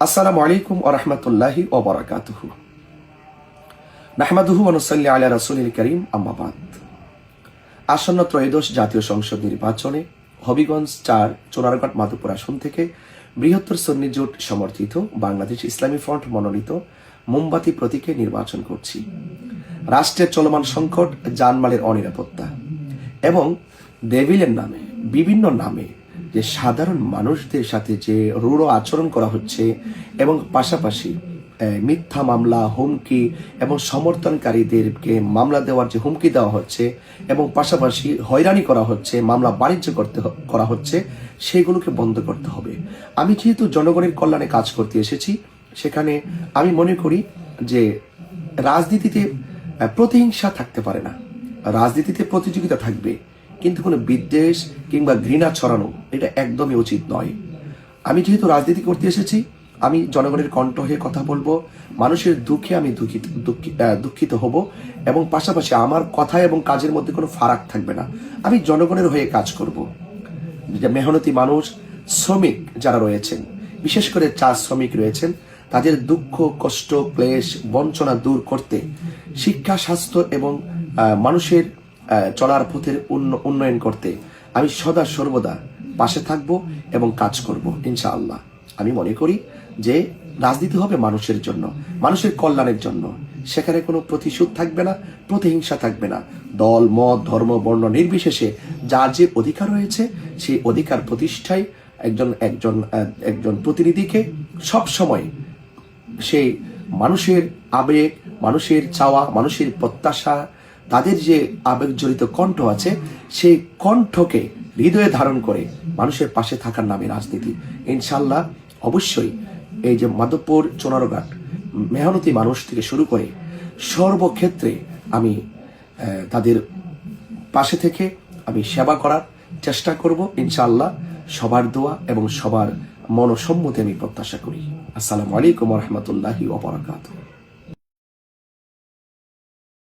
আসসালামু আলাইকুম ওয়া রাহমাতুল্লাহি ওয়া বারাকাতুহু। নাহমাদুহু ওয়া নুসাল্লি আলা রাসূলিল কারীম, আম্মা বাদ। আসন্ন ত্রয়োদশ জাতীয় সংসদ নির্বাচনে হবিগঞ্জ 4 চোনারঘাট মাধবপুর আসন থেকে বৃহত্তর সুন্নি জোট সমর্থিত বাংলাদেশ ইসলামী ফ্রন্ট মনোনীত মোমবাতি প্রতীকে নির্বাচন করছি। রাষ্ট্রের চলমান সংকট, জানমালের অনিরাপত্তা এবং ডেভিলের নামে বিভিন্ন নামে যে সাধারণ মানুষদের সাথে যে রূঢ় আচরণ করা হচ্ছে এবং পাশাপাশি মিথ্যা মামলা, হুমকি এবং সমর্থনকারীদেরকে মামলা দেওয়ার যে হুমকি দেওয়া হচ্ছে এবং পাশাপাশি হয়রানি করা হচ্ছে, মামলা বাণিজ্য করা হচ্ছে, সেগুলোকে বন্ধ করতে হবে। আমি যেহেতু জনগণের কল্যাণে কাজ করতে এসেছি, সেখানে আমি মনে করি যে রাজনীতিতে প্রতিহিংসা থাকতে পারে না, রাজনীতিতে প্রতিযোগিতা থাকবে, কিন্তু কোনো বিদ্বেষ কিংবা ঘৃণা ছড়ানো এটা একদমই উচিত নয়। আমি যেহেতু রাজনীতি করতে এসেছি, আমি জনগণের কণ্ঠ হয়ে কথা বলবো, মানুষের দুঃখে আমি দুঃখিত হব এবং পাশাপাশি আমার কথা এবং কাজের মধ্যে কোনো ফারাক থাকবে না। আমি জনগণের হয়ে কাজ করব। মেহনতি মানুষ, শ্রমিক যারা রয়েছেন, বিশেষ করে চা শ্রমিক রয়েছেন, তাদের দুঃখ, কষ্ট, ক্লেশ, বঞ্চনা দূর করতে শিক্ষা, স্বাস্থ্য এবং মানুষের চলার পথের উন্নয়ন করতে আমি সদা সর্বদা পাশে থাকব এবং কাজ করব ইনশাআল্লাহ। আমি মনে করি যে রাজনীতি হবে মানুষের জন্য, মানুষের কল্যাণের জন্য। সেখানে কোনো প্রতিশোধ থাকবে না, প্রতিহিংসা থাকবে না। দল, মত, ধর্ম, বর্ণ নির্বিশেষে যার যে অধিকার রয়েছে, সেই অধিকার প্রতিষ্ঠায় একজন প্রতিনিধিকে সব সময় সেই মানুষের আবেগ, মানুষের চাওয়া, মানুষের প্রত্যাশা, তাদের যে আবেগজড়িত কণ্ঠ আছে, সেই কণ্ঠকে হৃদয়ে ধারণ করে মানুষের পাশে থাকার নামে রাজনীতি। ইনশাল্লাহ অবশ্যই এই যে মাধবপুর, চোনারঘাট মেহনতি মানুষ থেকে শুরু করে সর্বক্ষেত্রে আমি তাদের পাশে থেকে আমি সেবা করার চেষ্টা করব ইনশাআল্লাহ। সবার দোয়া এবং সবার মনসম্মতি আমি প্রত্যাশা করি। আসসালামু আলাইকুম ওয়া রাহমাতুল্লাহি ওয়া বারাকাতুহু।